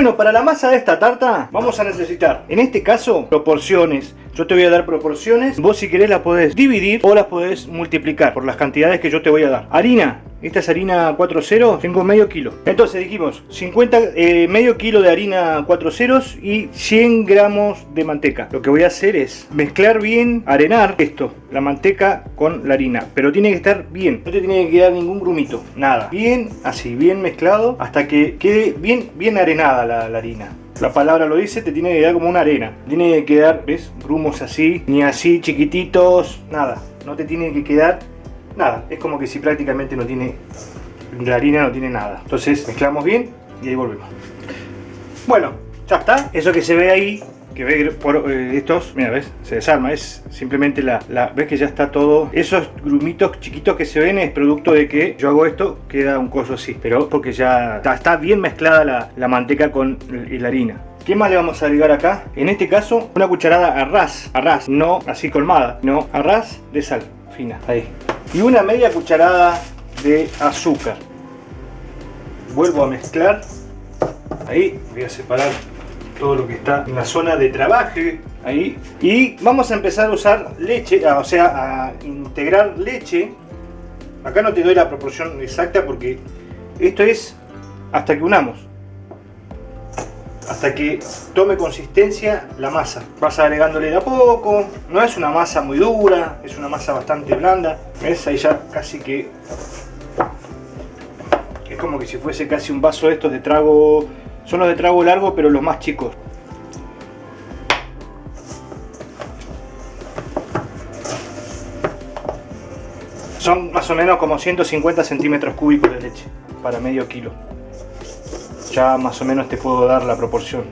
Bueno, para la masa de esta tarta vamos a necesitar, en este caso, proporciones. Yo te voy a dar proporciones. Vos si querés las podés dividir o las podés multiplicar por las cantidades que yo te voy a dar. Harina. Esta es harina 4 ceros, tengo medio kilo. Entonces dijimos medio kilo de harina 4 ceros y 100 gramos de manteca. Lo que voy a hacer es mezclar bien, arenar esto, la manteca con la harina. Pero tiene que estar bien, no te tiene que quedar ningún grumito, nada. Bien así, bien mezclado hasta que quede bien arenada la harina. La palabra lo dice, te tiene que quedar como una arena. Tiene que quedar, ¿ves? Grumos así, ni así chiquititos, nada. No te tiene que quedar nada. Es como que si prácticamente no tiene, la harina no tiene nada. Entonces mezclamos bien y ahí volvemos. Bueno, ya está. Eso que se ve ahí, que ve por estos, mira, ¿ves? Se desarma. Es simplemente ves que ya está todo. Esos grumitos chiquitos que se ven es producto de que yo hago esto, queda un coso así. Pero porque ya está bien mezclada la manteca con la harina. ¿Qué más le vamos a agregar acá? En este caso, una cucharada a ras, no así colmada, no, a ras de sal fina, ahí. Y una media cucharada de azúcar. Vuelvo a mezclar. Ahí voy a separar todo lo que está en la zona de trabajo. Ahí. Y vamos a empezar a usar leche, o sea, a integrar leche. Acá no te doy la proporción exacta porque esto es hasta que unamos. Hasta que tome consistencia la masa. Vas agregándole de a poco. No es una masa muy dura, es una masa bastante blanda. ¿Ves? Ahí ya casi que... es como que si fuese casi un vaso de estos de trago. Son los de trago largo, pero los más chicos. Son más o menos como 150 centímetros cúbicos de leche para medio kilo. Ya más o menos te puedo dar la proporción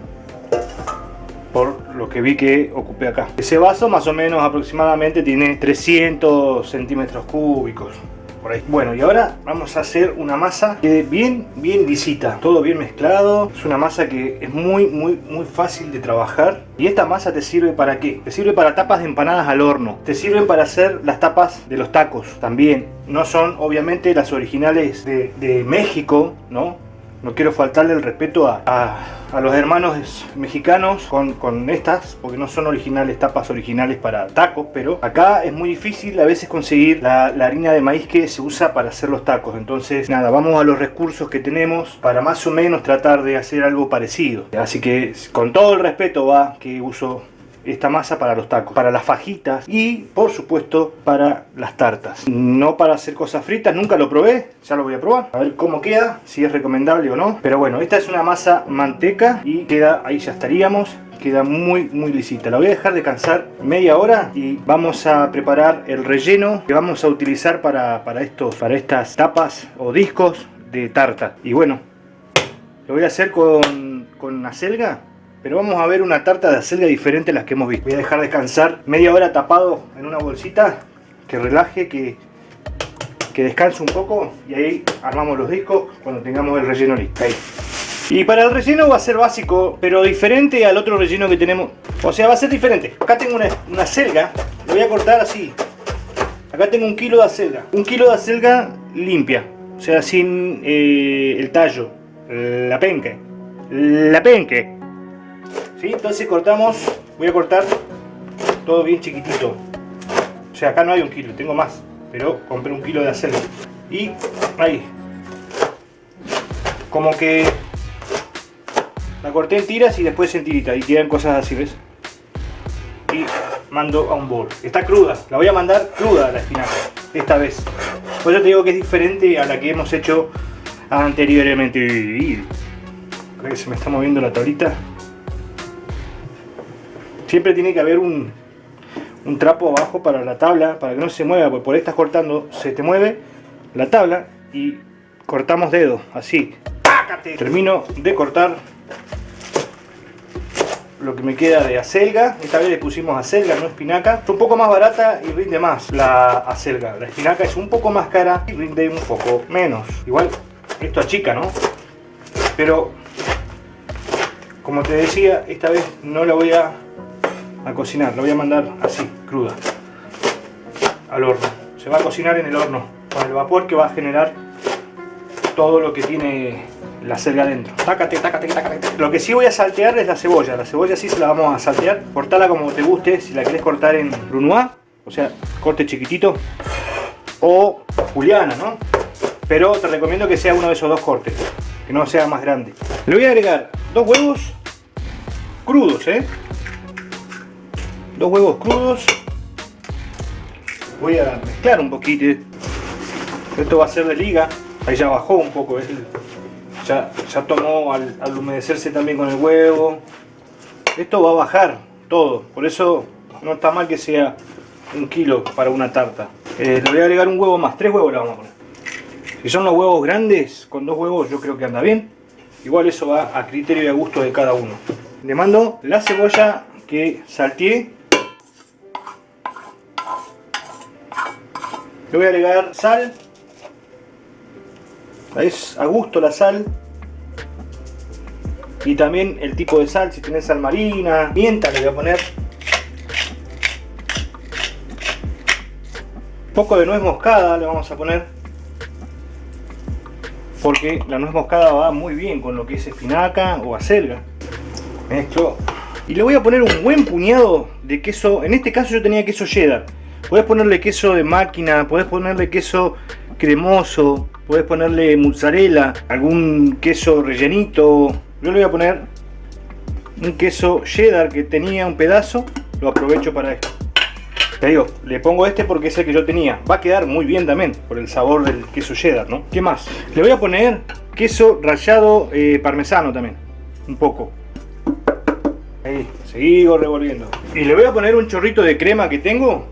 por lo que vi que ocupé acá. Ese vaso más o menos aproximadamente tiene 300 centímetros cúbicos por ahí. Bueno, y ahora vamos a hacer una masa que bien lisita, todo bien mezclado. Es una masa que es muy fácil de trabajar. Y esta masa te sirve para ¿qué? Te sirve para tapas de empanadas al horno, te sirven para hacer las tapas de los tacos también. No son obviamente las originales de México, ¿no? No quiero faltarle el respeto a los hermanos mexicanos con estas, porque no son originales, tapas originales para tacos, pero acá es muy difícil a veces conseguir la harina de maíz que se usa para hacer los tacos. Entonces nada, vamos a los recursos que tenemos para más o menos tratar de hacer algo parecido. Así que con todo el respeto va que uso esta masa para los tacos, para las fajitas y por supuesto para las tartas. No para hacer cosas fritas, nunca lo probé, ya lo voy a probar, a ver cómo queda, si es recomendable o no. Pero bueno, esta es una masa manteca y queda, ahí ya estaríamos, queda muy lisita. La voy a dejar descansar media hora y vamos a preparar el relleno que vamos a utilizar para estas tapas o discos de tarta. Y bueno, lo voy a hacer con acelga. Pero vamos a ver una tarta de acelga diferente a las que hemos visto. Voy a dejar descansar media hora tapado en una bolsita. Que relaje, que descanse un poco. Y ahí armamos los discos cuando tengamos el relleno listo. Ahí. Y para el relleno va a ser básico, pero diferente al otro relleno que tenemos. O sea, va a ser diferente. Acá tengo una acelga. Lo voy a cortar así. Acá tengo 1 kilo de acelga. 1 kilo de acelga limpia. O sea, sin el tallo. La penque. ¿Sí? Entonces cortamos, voy a cortar todo bien chiquitito. O sea, acá no hay 1 kilo, tengo más, pero compré 1 kilo de acelga. Y ahí, como que la corté en tiras y después en tiritas y quedan cosas así, ¿ves? Y mando a un bol. Está cruda, la voy a mandar cruda a la espinaca esta vez. Por eso te digo que es diferente a la que hemos hecho anteriormente. Creo que se me está moviendo la tablita. Siempre tiene que haber un trapo abajo para la tabla, para que no se mueva, porque por ahí estás cortando, se te mueve la tabla y cortamos dedo, así. ¡Pácate! Termino de cortar lo que me queda de acelga. Esta vez le pusimos acelga, no espinaca. Es un poco más barata y rinde más la acelga. La espinaca es un poco más cara y rinde un poco menos. Igual esto achica, ¿no? Pero como te decía, esta vez no la voy a cocinar, la voy a mandar así, cruda, al horno. Se va a cocinar en el horno con el vapor que va a generar todo lo que tiene la selga adentro. Tácate, tácate, tácate. Lo que sí voy a saltear es la cebolla. La cebolla sí se la vamos a saltear. Cortala como te guste. Si la querés cortar en brunoise, o sea, corte chiquitito, o juliana, ¿no? Pero te recomiendo que sea uno de esos dos cortes, que no sea más grande. Le voy a agregar 2 huevos crudos, ¿eh? 2 huevos crudos. Voy a mezclar un poquito. Esto va a ser de liga. Ahí ya bajó un poco, ¿ves? Ya tomó al humedecerse también con el huevo. Esto va a bajar todo, por eso no está mal que sea 1 kilo para una tarta. Le voy a agregar un huevo más, 3 huevos le vamos a poner. Si son los huevos grandes, con 2 huevos yo creo que anda bien. Igual eso va a criterio y a gusto de cada uno. Le mando la cebolla que salteé. Le voy a agregar sal. Es a gusto la sal. Y también el tipo de sal, si tenés sal marina, pimienta le voy a poner. Un poco de nuez moscada le vamos a poner. Porque la nuez moscada va muy bien con lo que es espinaca o acelga. Mezclo. Y le voy a poner un buen puñado de queso. En este caso yo tenía queso cheddar. Podés ponerle queso de máquina, podés ponerle queso cremoso, podés ponerle mozzarella, algún queso rellenito. Yo le voy a poner un queso cheddar que tenía un pedazo, lo aprovecho para esto. Te digo, le pongo este porque es el que yo tenía. Va a quedar muy bien también por el sabor del queso cheddar, ¿no? ¿Qué más? Le voy a poner queso rallado parmesano también, un poco. Ahí, sigo revolviendo. Y le voy a poner un chorrito de crema que tengo.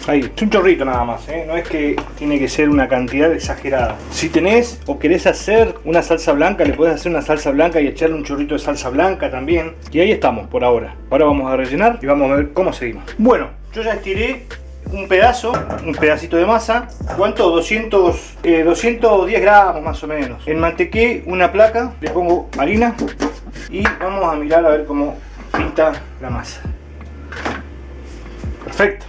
Ahí, es un chorrito nada más, ¿eh? No es que tiene que ser una cantidad exagerada. Si tenés o querés hacer una salsa blanca, le podés hacer una salsa blanca y echarle un chorrito de salsa blanca también. Y ahí estamos por ahora. Ahora vamos a rellenar y vamos a ver cómo seguimos. Bueno, yo ya estiré un pedacito de masa. ¿Cuánto? 210 gramos más o menos. Enmantequé una placa, le pongo harina y vamos a mirar a ver cómo pinta la masa. Perfecto.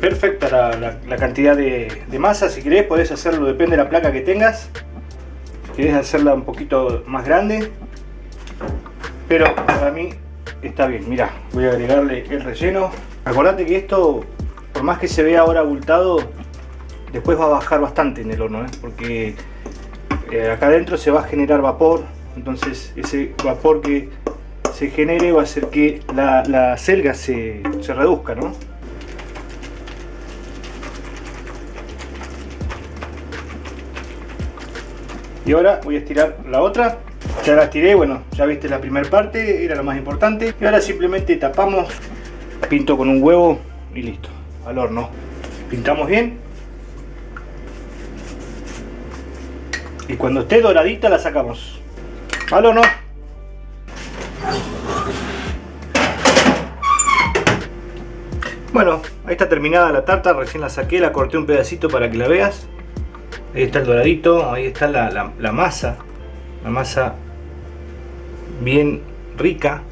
Perfecta la cantidad de masa. Si querés podés hacerlo, depende de la placa que tengas. Si querés hacerla un poquito más grande, pero para mí está bien. Mirá, voy a agregarle el relleno. Acordate que esto, por más que se vea ahora abultado, después va a bajar bastante en el horno, porque acá adentro se va a generar vapor. Entonces ese vapor que se genere va a hacer que la selga se reduzca, ¿no? Y ahora voy a estirar la otra. Ya la estiré, bueno, ya viste la primera parte, era lo más importante. Y ahora simplemente tapamos, pinto con un huevo y listo, al horno. Pintamos bien. Y cuando esté doradita la sacamos al horno. Bueno, ahí está terminada la tarta, recién la saqué, la corté un pedacito para que la veas. Ahí está el doradito, ahí está la masa bien rica.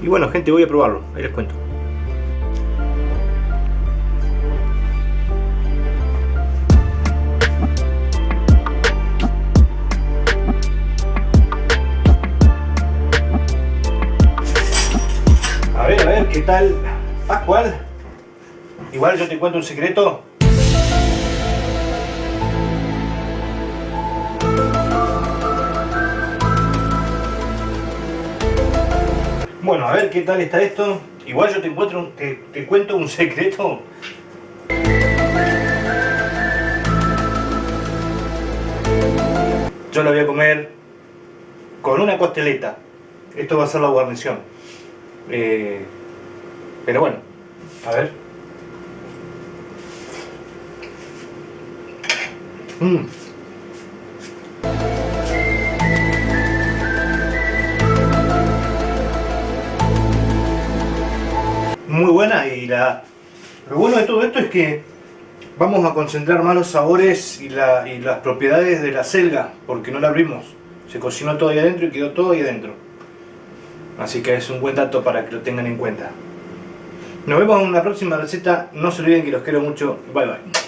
Y bueno, gente, voy a probarlo, ahí les cuento. A ver, ¿qué tal? Pascual. Igual yo te cuento un secreto. Bueno, a ver qué tal está esto. Igual yo te cuento un secreto. Yo la voy a comer con una costeleta. Esto va a ser la guarnición. Pero bueno, a ver. Muy buena, y lo bueno de todo esto es que vamos a concentrar más los sabores y las propiedades de la selga, porque no la abrimos, se cocinó todo ahí adentro y quedó todo ahí adentro. Así que es un buen dato para que lo tengan en cuenta. Nos vemos en una próxima receta. No se olviden que los quiero mucho. Bye bye.